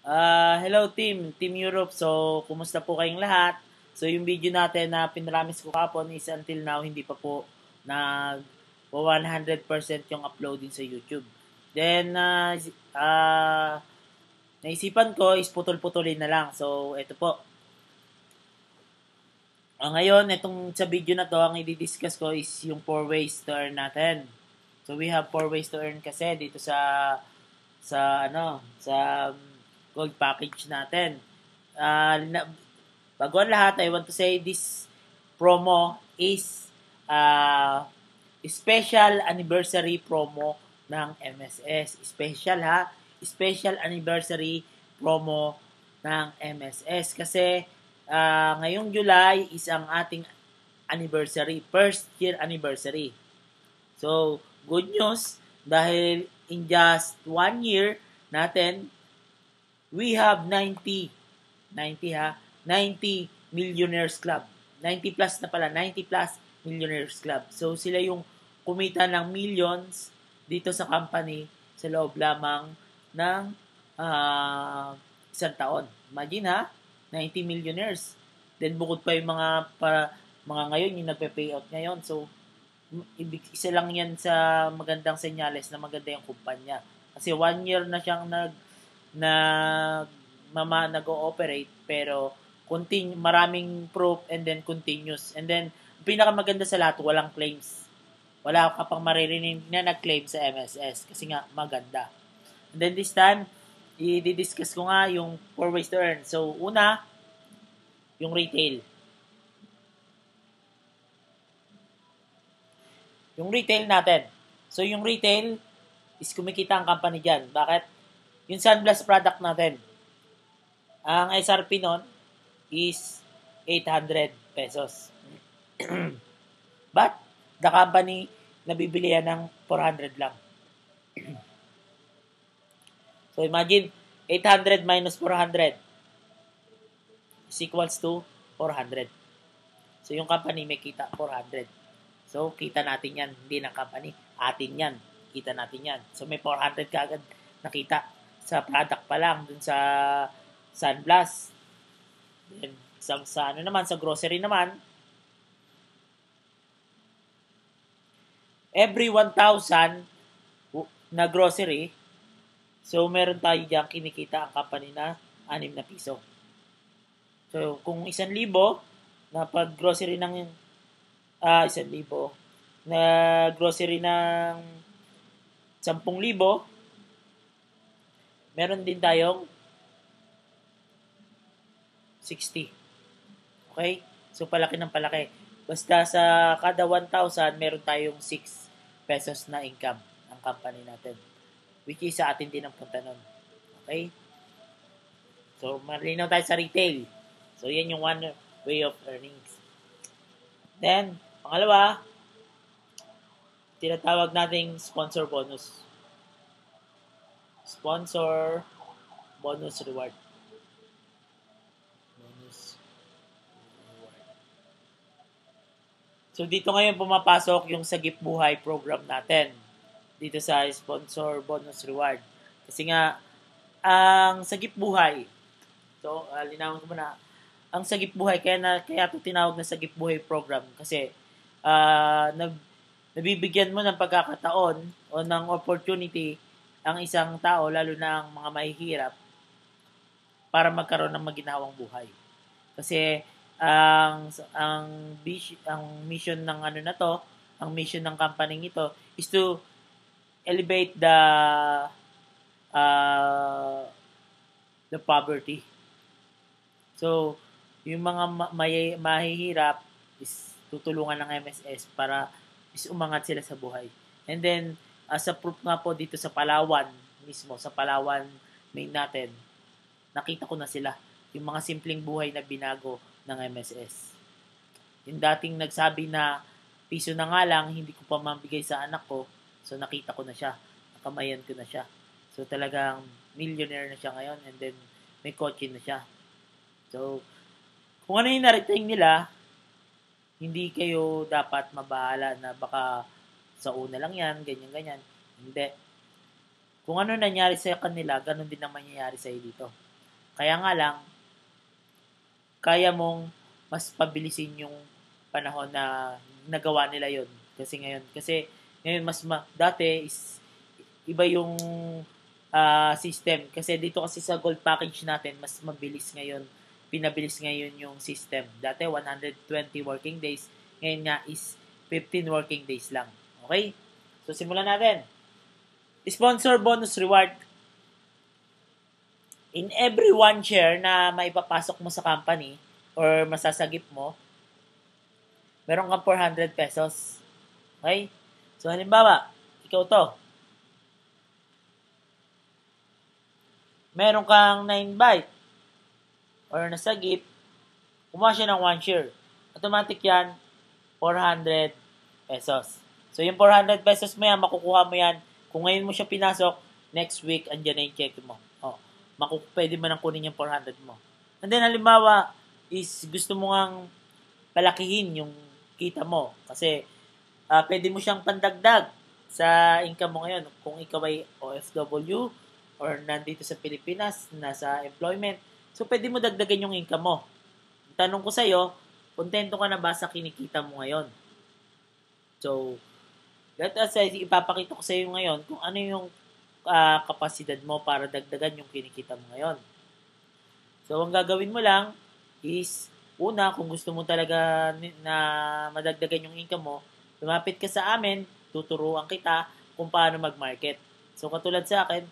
Hello Team Europe. So, kumusta po kayong lahat? So, yung video natin na pinramis ko kapon is until now hindi pa po nag 100% yung uploading sa YouTube. Then, naisipan ko is putol-putulin na lang. So, ito po. Ngayon, itong sa video na to, ang i-discuss ko is yung 4 ways to earn natin. So, we have 4 ways to earn kasi dito sa gold package natin. Uh, Bago ang lahat, I want to say this promo is special anniversary promo ng MSS. Special ha? Special anniversary promo ng MSS. Kasi ngayong July is ang ating anniversary, first year anniversary. So, good news, dahil in just 1 year natin, we have 90 Millionaires Club. 90 plus na pala, 90 plus Millionaires Club. So, sila yung kumita ng millions dito sa company sa loob lamang ng isang taon. Imagine ha, 90 millionaires. Then, bukod pa yung mga ngayon, yung nagpe-payout ngayon. So, isa lang yan sa magandang senyales na maganda yung kumpanya. Kasi 1 year na siyang nag-ooperate pero maraming proof and then continuous. And then, pinakamaganda sa lahat, walang claims. Wala ka pang maririnig na nag-claim sa MSS kasi nga maganda. And then this time, i-discuss ko nga yung 4 ways to earn. So, una, yung retail. Yung retail natin. So, yung retail is kumikita ang company dyan. Bakit? Yung Sunblast product natin, ang SRP nun is 800 pesos. But, the company, nabibili yan ng 400 lang. So, imagine, 800 minus 400 is equals to 400. So, yung company may kita 400. So, kita natin yan. Hindi ng company. Atin yan. Kita natin yan. So, may 400 ka agad nakita sa product pa lang dun sa Sunblast. Then, sa grocery naman, every 1,000 na grocery, so meron tayo dyan kinikita ang company na 6 na piso. So, kung 1,000 na pag grocery ng 1,000 na grocery ng 10,000, meron din tayong 60. Okay? So, palaki ng palaki. Basta sa kada 1,000, meron tayong 6 pesos na income ang company natin. Which is sa atin din ang punta nun. Okay? So, malinaw tayo sa retail. So, yan yung one way of earnings. Then, pangalawa, tinatawag nating sponsor bonus. Sponsor bonus reward. So, dito ngayon pumapasok yung Sagip Buhay program natin. Dito sa sponsor bonus reward. Kasi nga, ang Sagip Buhay, so, linawin ko muna, ang Sagip Buhay, kaya ito tinawag na Sagip Buhay program kasi nabibigyan mo ng pagkakataon o ng opportunity ang isang tao, lalo na ang mga mahihirap, para magkaroon ng maginhawang buhay. Kasi ang mission ng ang mission ng company ito is to elevate the poverty. So, yung mga mahihirap is tutulungan ng MSS para is umangat sila sa buhay. And then, sa proof nga po dito sa Palawan mismo, sa Palawan main natin, nakita ko na sila. Yung mga simpleng buhay na binago ng MSS. Yung dating nagsabi na piso na nga lang, hindi ko pa mabigay sa anak ko, so nakita ko na siya. Nakamayan ko na siya. So talagang millionaire na siya ngayon and then may kotse na siya. So, kung ano yung narating nila, hindi kayo dapat mabahala na baka sa una lang yan, ganyan-ganyan. Hindi. Kung ano nangyari sa kanila, ganun din ang mangyayari sa iyo dito. Kaya nga lang, kaya mong mas pabilisin yung panahon na nagawa nila yon. Kasi ngayon dati is iba yung system. Kasi dito kasi sa gold package natin, mas mabilis ngayon. Pinabilis ngayon yung system. Dati 120 working days. Ngayon nga is 15 working days lang. Okay? So, simulan natin. Sponsor bonus reward. In every 1 share na maipapasok mo sa company or masasagip mo, meron kang 400 pesos. Okay? So, halimbawa, ikaw to. Meron kang 9 byte or nasagip, kumuha siya ng 1 share. Automatic yan, 400 pesos. So, yung 400 pesos mo yan, makukuha mo yan. Kung ngayon mo siya pinasok, next week, andyan na yung check mo. Pwede mo nang kunin yung 400 mo. And then, halimbawa, is gusto mo ngang palakihin yung kita mo. Kasi, pwede mo siyang pandagdag sa income mo ngayon. Kung ikaw ay OFW or nandito sa Pilipinas, nasa employment, so pwede mo dagdagan yung income mo. Tanong ko sa'yo, kontento ka na ba sa kinikita mo ngayon? So, let us say, ipapakita ko sa'yo ngayon kung ano yung kapasidad mo para dagdagan yung kinikita mo ngayon. So, ang gagawin mo lang is, una, kung gusto mo talaga na madagdagan yung income mo, lumapit ka sa amin, tuturuan kita kung paano mag-market. So, katulad sa akin,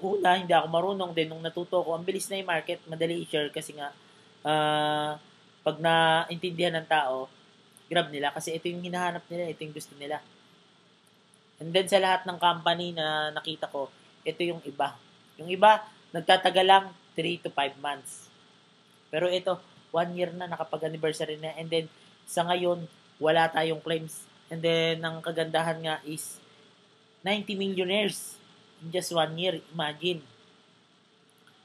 una, hindi ako marunong din nung natuto ko. Ang bilis na yung market, madali i-share kasi nga, pag naintindihan ng tao, grab nila kasi ito yung hinahanap nila, ito yung gusto nila. And then sa lahat ng company na nakita ko, ito yung iba. Yung iba, nagtatagal lang 3 to 5 months. Pero ito, 1 year na, nakapag-anniversary na. And then, sa ngayon, wala tayong claims. And then, ang kagandahan nga is 90 millionaires in just 1 year. Imagine.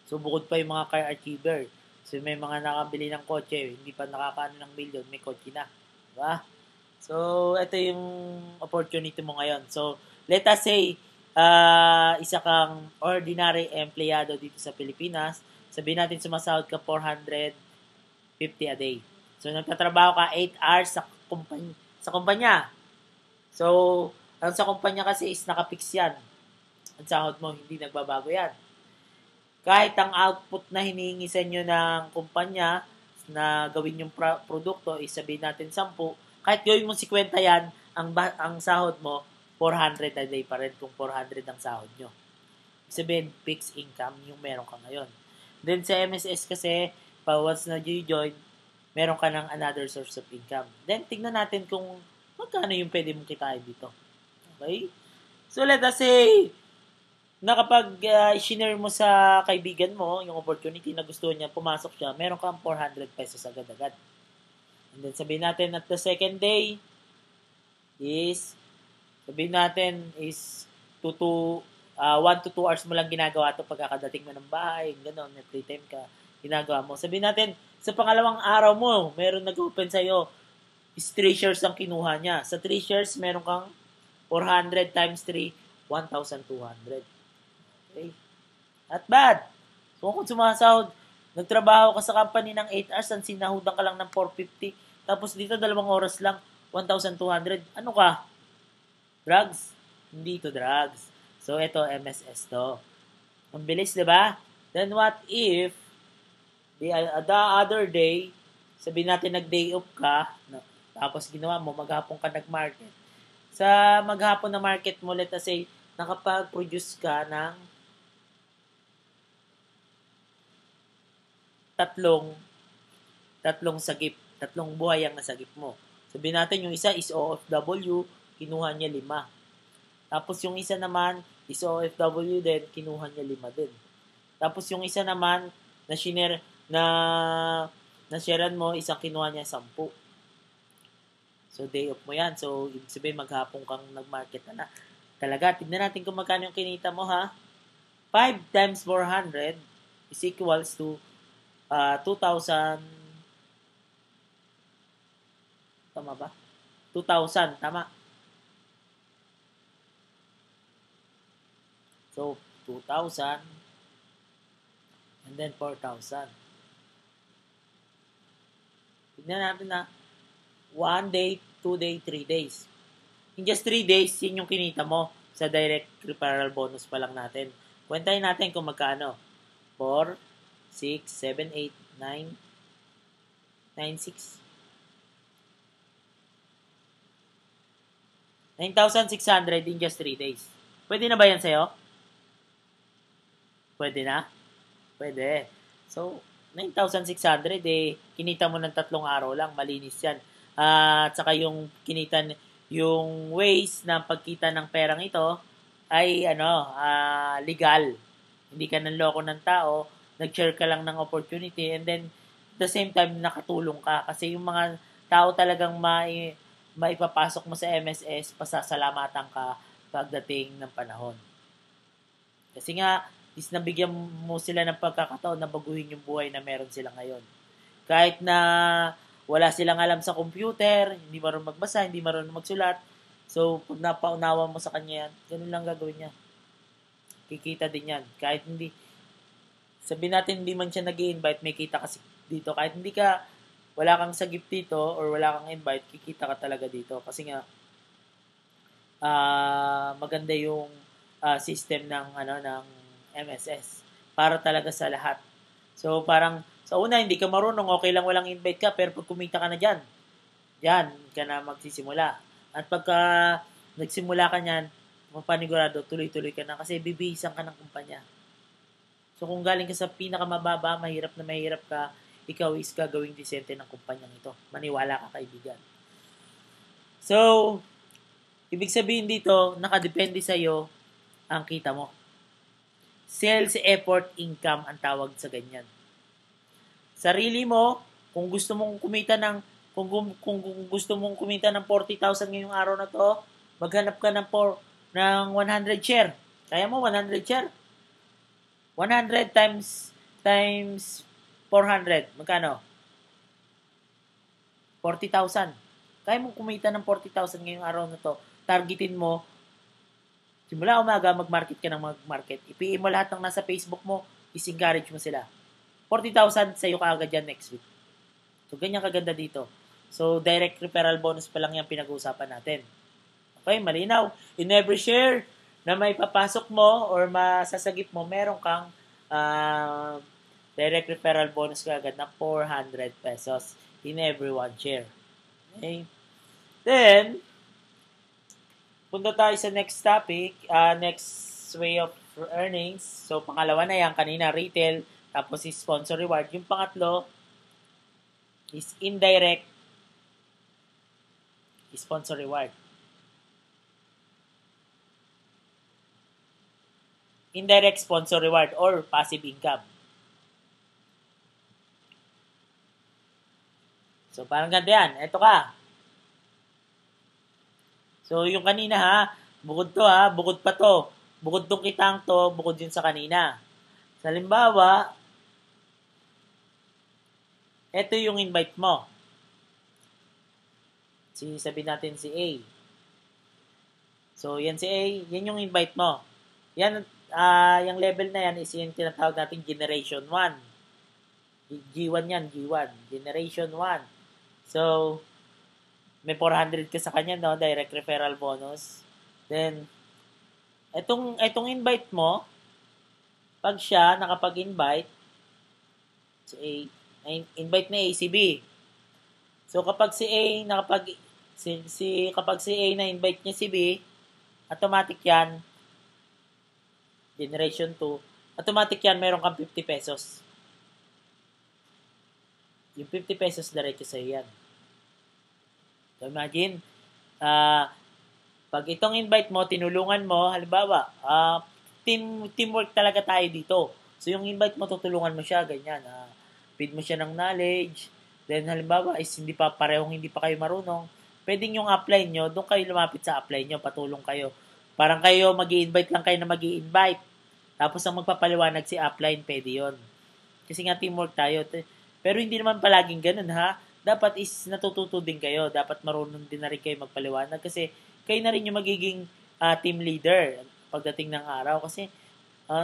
So, bukod pa yung mga car achiever. So, may mga nakabili ng kotse, hindi pa nakakaano ng million, may kotse na. Diba? So, ito yung opportunity mo ngayon. So, let us say, isa kang ordinary empleyado dito sa Pilipinas. Sabihin natin sumasahod ka 450 a day. So, nagtatrabaho ka 8 hours sa kumpanya. So, ang sa kumpanya kasi is nakapix yan. Ang sahod mo, hindi nagbabago yan. Kahit ang output na hinihingi sa inyo ng kumpanya na gawin yung produkto, is sabihin natin 10, kahit gawin mo 50 yan, ang sahod mo, 400 a day pa rin kung 400 ang sahod nyo. Sabihin, fixed income yung meron ka ngayon. Then sa MSS kasi, once na join, meron ka ng another source of income. Then tignan natin kung magkano yung pwede mong kitain dito. Okay? So let us say, na kapag i-share mo sa kaibigan mo yung opportunity na gusto niya, pumasok siya, meron kang 400 pesos agad-agad. And then sabihin natin at the second day is 1 to 2 hours mo lang ginagawa ito pagkakadating mo ng bahay, gano'n, may free time ka, ginagawa mo. Sabihin natin, sa pangalawang araw mo, meron nag-open sa'yo, is 3 shares ang kinuha niya. Sa 3 shares, meron kang 400 times 3, 1,200. Okay? Not bad. So, kung sumasahod, nagtrabaho ka sa company ng 8 hours, ang sinahudan ka lang ng 450, tapos dito 2 oras lang, 1,200. Ano ka? Drugs? Hindi to drugs. So, ito, MSS to. Ang bilis, di ba? Then, what if, the other day, sabihin natin nag-day off ka, tapos ginawa mo, maghapon ka nag-market. Sa maghapon na market mo, let us say, nakapag-produce ka ng tatlong sagip, 3 buhay ang nasagip mo. Sabihin natin yung isa is OFW, kinuha niya 5. Tapos yung isa naman is OFW din, kinuha niya 5 din. Tapos yung isa naman na sharean mo, isang kinuha niya 10. So day off mo yan. So ibig sabihin maghapon kang nag-market na. Talaga, tignan natin kung magkano yung kinita mo ha. 5 times 400 is equals to 2,000. Tama ba? 2,000. Tama. So, 2,000 And then 4,000. Tignan natin na 1 day, 2 day, 3 days. In just 3 days, yun yung kinita mo sa direct referral bonus pa lang natin. Kwentahin natin kung magkano. 4, 6, 7, 8, 9, 9, 6. 9,600 in just 3 days. Pwede na ba yan sa'yo? Pwede na? Pwede. So, 9,600 kinita mo ng 3 araw lang, malinis yan. At saka yung kinita, yung ways ng pagkita ng perang ito ay legal. Hindi ka nanloko ng tao, nag-share ka lang ng opportunity, and then at the same time nakatulong ka kasi yung mga tao talagang maipapasok mo sa MSS, pasasalamatan ka pagdating ng panahon. Kasi nga, is nabigyan mo sila ng pagkakataon na baguhin yung buhay na meron sila ngayon. Kahit na wala silang alam sa computer, hindi marunong magbasa, hindi marunong magsulat, so pag napaunawa mo sa kanya yan, ganun lang gagawin niya. Kikita din yan. Kahit hindi, sabihin natin hindi man siya nag-i-invite, may kita kasi dito. Kahit hindi ka, wala kang sagip dito or wala kang invite, kikita ka talaga dito. Kasi nga, maganda yung system ng MSS para talaga sa lahat. So parang sa una hindi ka marunong, okay lang walang invite ka, pero pag kumita ka na diyan ka na magsisimula. At pagka nagsimula ka niyan, mapanigurado tuloy-tuloy ka na kasi bibihisan ka ng kumpanya. So kung galing ka sa pinakamababa, mahirap ka, ikaw is gagawing disente ng kumpanyang ito. Maniwala ka, kaibigan. So, ibig sabihin dito, nakadepende sa iyo ang kita mo. Sales, effort, income ang tawag sa ganyan. Sarili mo, kung gusto mong kumita ng 40,000 ngayong araw na to, maghanap ka ng 100 share. Kaya mo 100 share? 100 times 400, magkano? 40,000. Kaya mo kumita ng 40,000 ngayong araw na to. Targetin mo, simula umaga, mag-market ka ng mag-market. I-PM mo lahat ng nasa Facebook mo, is-encourage mo sila. 40,000 sa'yo ka agad yan next week. So, ganyan kaganda dito. So, direct referral bonus pa lang yung pinag-uusapan natin. Okay, malinaw. In every share na may papasok mo or masasagip mo, meron kang direct referral bonus ka agad na 400 pesos in every one share. Okay? Then, punta tayo sa next topic, next way of earnings. So, pangalawa na yan, kanina retail, tapos is sponsor reward. Yung pangatlo is indirect sponsor reward. Indirect sponsor reward or passive income. So, parang ganda yan. Ito ka. So, yung kanina bukod pa to. Bukod tong kitang to, bukod yun sa kanina. Sa halimbawa, ito yung invite mo. Sabihin natin si A. So, yan si A, yan yung invite mo. Yan, yung level na yan is yung tinatawag natin Generation 1. G1 yan, G1. Generation 1. So, may 400 ka sa kanya, no? Direct referral bonus. Then, itong invite mo, pag siya nakapag-invite, invite na A si B. So, kapag si A kapag si A na-invite niya si B, automatic yan, Generation 2, automatic yan, meron kang 50 pesos. Yung 50 pesos diretso sa'yo yan. So, imagine, pag itong invite mo, tinulungan mo, halimbawa, teamwork talaga tayo dito. So, yung invite mo, tutulungan mo siya, ganyan. Feed mo siya ng knowledge. Then, halimbawa, is hindi pa kayo marunong. Pwedeng yung upline nyo, doon kayo lumapit sa upline nyo, patulong kayo. Parang kayo, mag-i-invite lang kayo na mag-i-invite. Tapos, ang magpapaliwanag si upline, pwede yun. Kasi nga, teamwork tayo. Pero hindi naman palaging ganun, dapat is natututo din kayo. Dapat marunong din na rin kayo magpaliwanag kasi kayo na rin yung magiging team leader pagdating ng araw. Kasi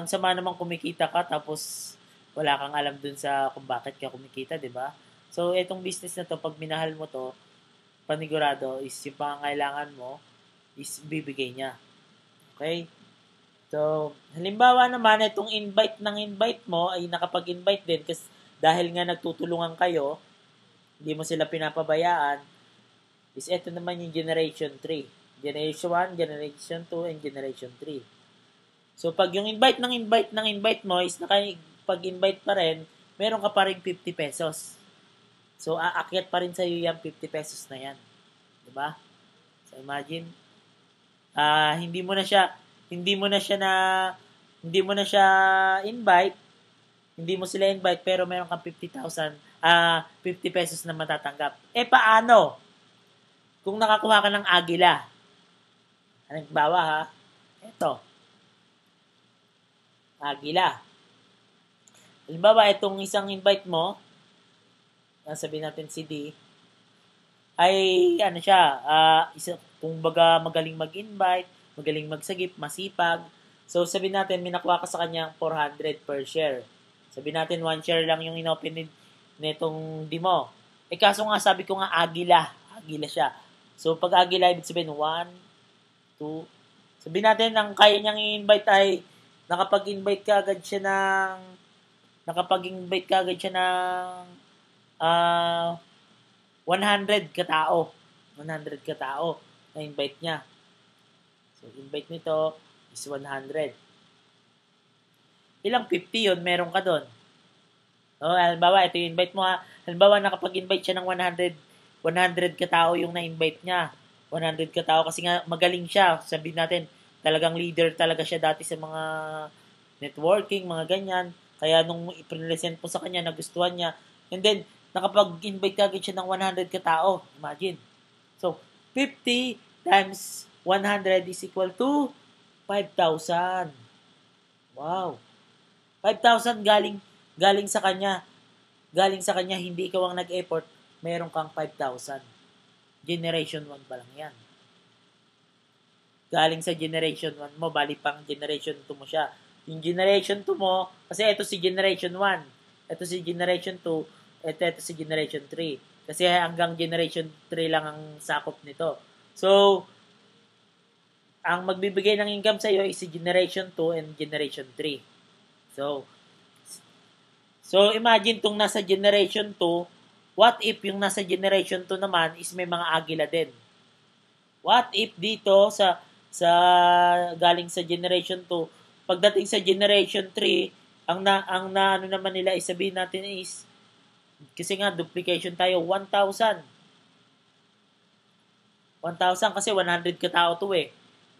sama namang kumikita ka tapos wala kang alam dun sa kung bakit ka kumikita, di ba? So, itong business na to, pag minahal mo to, panigurado is yung pangangailangan mo is bibigay niya. Okay? So, halimbawa naman, itong invite mo ay nakapag-invite din kasi dahil nga nagtutulungan kayo, hindi mo sila pinapabayaan, is ito naman yung Generation 3. Generation 1, Generation 2, and Generation 3. So, pag yung invite mo is nakapag-invite pa rin, meron ka pa rin 50 pesos. So, aakyat pa rin sa'yo yung 50 pesos na yan. Diba? So, imagine, hindi mo na siya invite, hindi mo sila invite, pero meron kang 50,000, 50 pesos na matatanggap. Paano? Kung nakakuha ka ng agila. Halimbawa ha, ito. Agila. Halimbawa, itong isang invite mo, sabihin natin si D, ay kung baga magaling mag-invite, magaling magsagip, masipag. So, sabihin natin, may nakuha ka sa kanyang 400 per share. Sabihin natin, 1 share lang yung inopen nitong D mo. Kaso nga, sabi ko nga, agila siya. So, pag agila, ibig sabihin, 1, 2, sabihin natin, ang kaya niyang i-invite ay, nakapag-invite ka agad siya ng 100 katao. 100 katao na invite niya. So, invite nito is 100. Ilang 50 yun, meron ka doon. Halimbawa, ito yung invite mo ha. Halimbawa, nakapag-invite siya ng 100 katao yung na-invite niya. 100 katao kasi nga magaling siya. Sabihin natin, talagang leader talaga siya dati sa mga networking, mga ganyan. Kaya nung i-present po sa kanya, nagustuhan niya. And then, nakapag-invite agad siya ng 100 katao. Imagine. So, 50 times 100 is equal to 5,000. Wow. 5,000 galing sa kanya. Galing sa kanya, hindi ikaw ang nag-effort, meron kang 5,000. Generation 1 pa lang yan. Galing sa Generation 1 mo, bali pang Generation 2 mo siya. Yung Generation 2 mo, kasi ito si Generation 1, ito si Generation 2, ito si Generation 3. Kasi hanggang Generation 3 lang ang sakop nito. So, ang magbibigay ng income sa iyo is si Generation 2 and Generation 3. So imagine tong nasa Generation 2, what if yung nasa Generation 2 naman is may mga agila din? What if dito sa galing sa Generation 2, pagdating sa Generation 3, ang ano naman nila isabihin natin is, kasi nga duplication tayo, 1,000. 1,000 kasi 100 katao to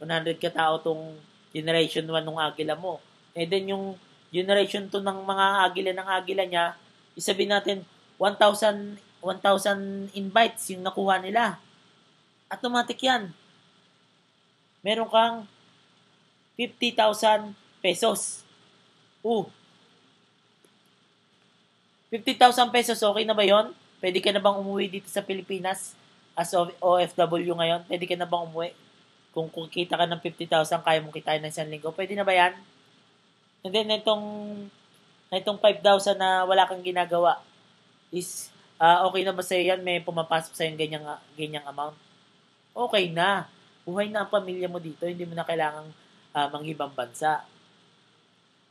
100 katao tong Generation 1 ng agila mo. And then yung Generation 2 ng mga agila niya, isabihin natin 1,000 invites yung nakuha nila. Automatic yan. Meron kang 50,000 pesos. 50,000 pesos, okay na ba yon? Pwede ka na bang umuwi dito sa Pilipinas as OFW ngayon? Pwede ka na bang umuwi? Kung kita ka ng 50,000, kaya mong kitain ng 1 linggo. Pwede na ba yan? And then, itong 5,000 na wala kang ginagawa is, okay na ba sa'yo yan? May pumapasok sa'yo ganyang amount? Okay na. Buhay na ang pamilya mo dito. Hindi mo na kailangang manghibang bansa.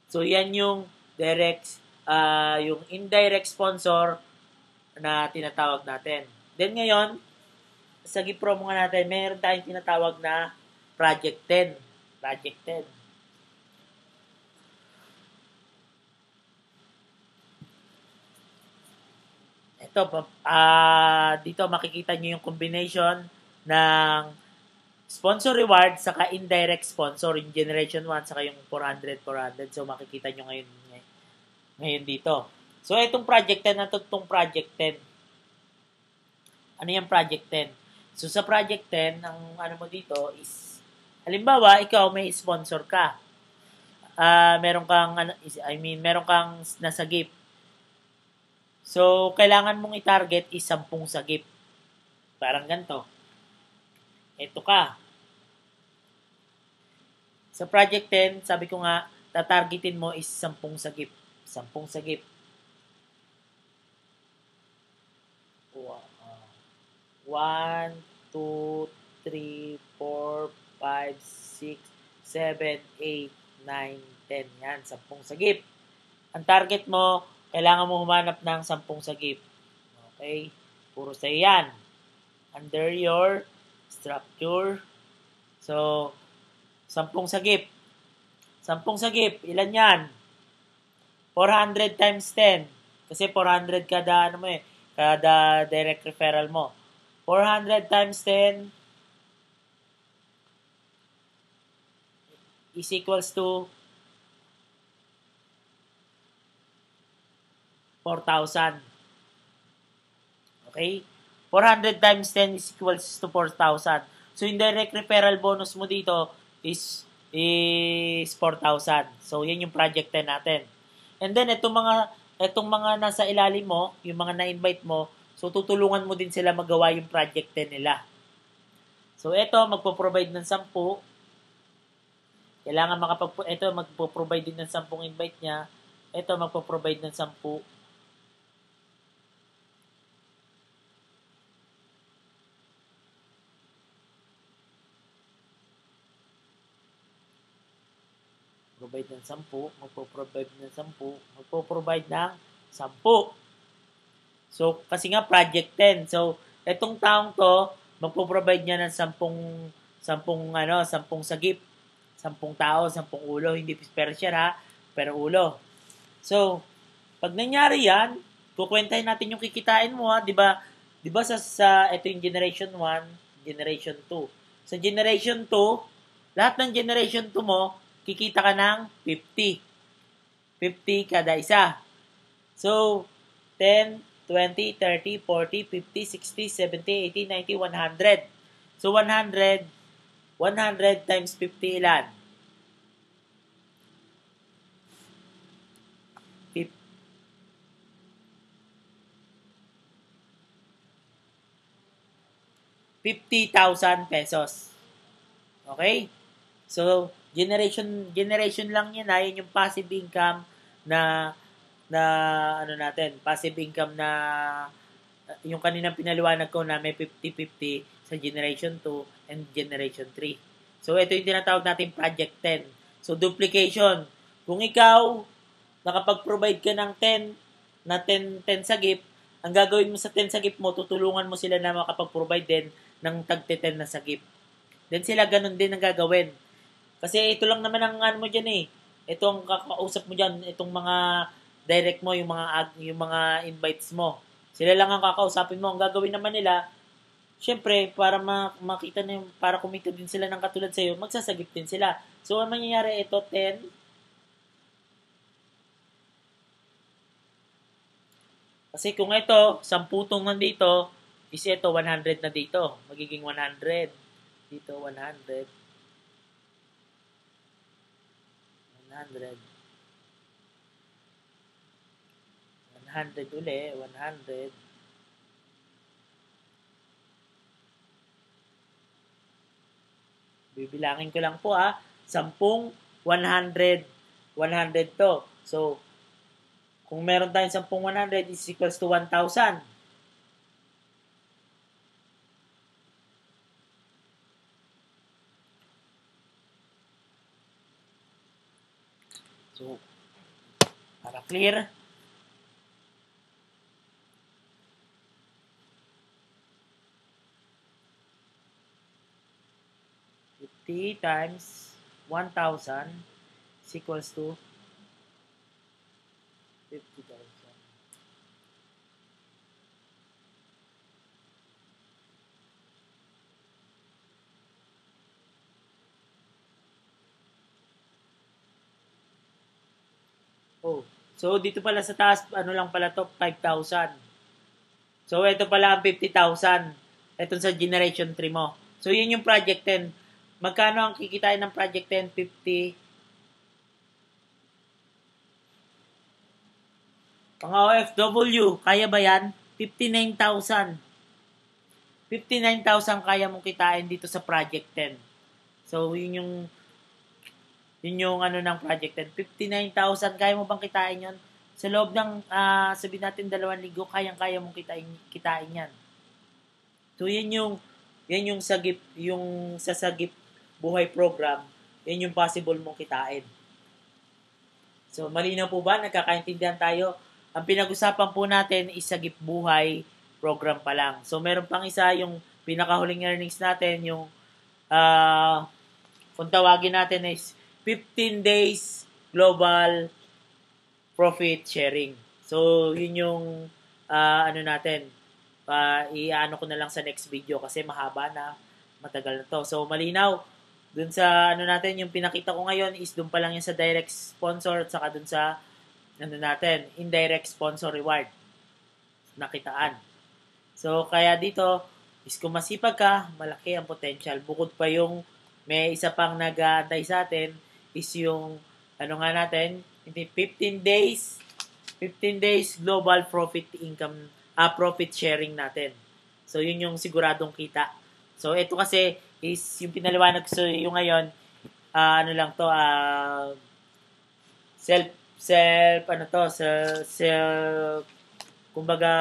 So, yan yung yung indirect sponsor na tinatawag natin. Then, ngayon, sa gipromo nga natin, meron tayong tinatawag na Project 10. Project 10. Ito, dito makikita nyo yung combination ng sponsor reward saka indirect sponsor, yung Generation 1 saka yung 400. So, makikita nyo ngayon dito. So, itong Project 10 na itong Project 10. Ano yung Project 10? So, sa Project 10, ang ano mo dito is, halimbawa, ikaw may sponsor ka. Meron kang nasagip. So, kailangan mong i-target is 10 sagip. Parang ganito. Ito ka. Sa Project 10, sabi ko nga, tatargetin mo is 10 sagip. 10 sagip. 1, 2, 3, 4, 5, 6, 7, 8, 9, 10. Yan, 10 sagip. Ang target mo, kailangan mo humanap ng 10 sagip. Okay? Puro sa'yo yan. Under your structure. So, 10 sagip. 10 sagip, ilan yan? 400 times 10. Kasi 400 kada, kada direct referral mo. 400 times 10 is equals to 4,000. Okay? 400 times 10 is equals to 4,000. So, yung direct referral bonus mo dito is 4,000. So, yan yung project 10 natin. And then, itong mga nasa ilalim mo, yung mga na-invite mo, so, tutulungan mo din sila magawa yung project 10 nila. So, ito, magpo-provide ng 10. Kailangan ito, magpo-provide din ng 10 invite niya. Ito, magpo-provide ng 10. Provide ng 10, magpo-provide ng 10, magpo-provide ng 10. So, kasi nga project 10. So, etong taong to, magpo-provide niya ng 10 sagip. 10 tao, 10 ulo, hindi per share ha, per ulo. So, pag nangyari yan, kukwentahin natin yung kikitain mo ha, 'di ba? 'Di ba sa ito yung generation 1, generation 2. Sa generation 2, lahat ng generation 2 mo, kikita ka ng 50. 50 kada isa. So, 10, 20, 30, 40, 50, 60, 70, 80, 90, 100. So, 100 times 50 ilan? 50,000 pesos. Okay? So, generation lang yan, yun yung passive income na passive income na yung kaninang pinaliwanag ko na may 50-50 sa generation 2 and generation 3. So, ito yung tinatawag natin project 10. So, duplication. Kung ikaw, nakapag-provide ka ng 10 sagip, ang gagawin mo sa 10 sagip mo, tutulungan mo sila na makapag-provide din ng tag-10 na sagip. Then sila ganun din ang gagawin. Kasi ito lang naman ang mo diyan eh. Ito ang kakausap mo diyan, itong mga direct mo, yung mga invites mo. Sila lang ang kakausapin mo. Ang gagawin naman nila, syempre, para makita na para kumita din sila ng katulad sa iyo, magsasagip din sila. So, ang mangyayari ito, 10. Kasi kung ito, 10 tong nandito, is ito, 100 na dito. Magiging 100. Dito, 100. 100 uli, 100. Bibilangin ko lang po 10, 100, 100 to. So, kung meron tayong 10, 100 is equals to 1,000. So, para clear, times 1,000 is equals to 50,000. Oh, so dito pala sa taas, lang pala to, 5,000. So, ito pala ang 50,000. Ito sa generation 3 mo. So, yun yung project 10. Magkano ang kikitain ng project 10? 50. Mga OFW, kaya ba yan? 59,000. 59,000 kaya mong kitain dito sa project 10. So, yun yung ng project 10. 59,000, kaya mo bang kitain yun? sa loob ng, sabihin natin 2 linggo, kayang-kaya mong kitain yan. So, yan yung sa Sagip Buhay program, yan yung possible mong kitain. So, malinaw po ba? Nagkakaintindihan tayo? Ang pinag-usapan po natin is Sagip Buhay program pa lang. So, meron pang isa, yung pinakahuling earnings natin, yung kung tawagin natin is 15 days global profit sharing. So, yun yung ano natin. I-ano ko na lang sa next video kasi mahaba na, matagal na to. So, malinaw. Dun sa ano natin, yung pinakita ko ngayon is dun pa lang yung sa direct sponsor at saka dun sa ano natin, indirect sponsor reward. Nakitaan. So, kaya dito, is kung masipag ka, malaki ang potential. Bukod pa yung may isa pang nag-aantay sa atin is yung ano nga natin, 15 days global profit income, profit sharing natin. So, yun yung siguradong kita. So, ito kasi is yung pinaliwanag ko yung ngayon, ano lang to, kumbaga,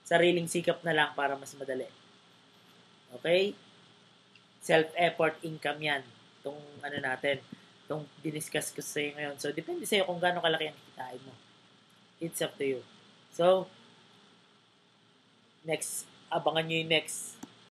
sariling sikap na lang para mas madali. Okay? Self-effort income yan. Itong ano natin, itong diniscuss ko sa'yo ngayon. So, depende sa'yo kung gaano kalaki ang kitain mo. It's up to you. So, abangan nyo yung next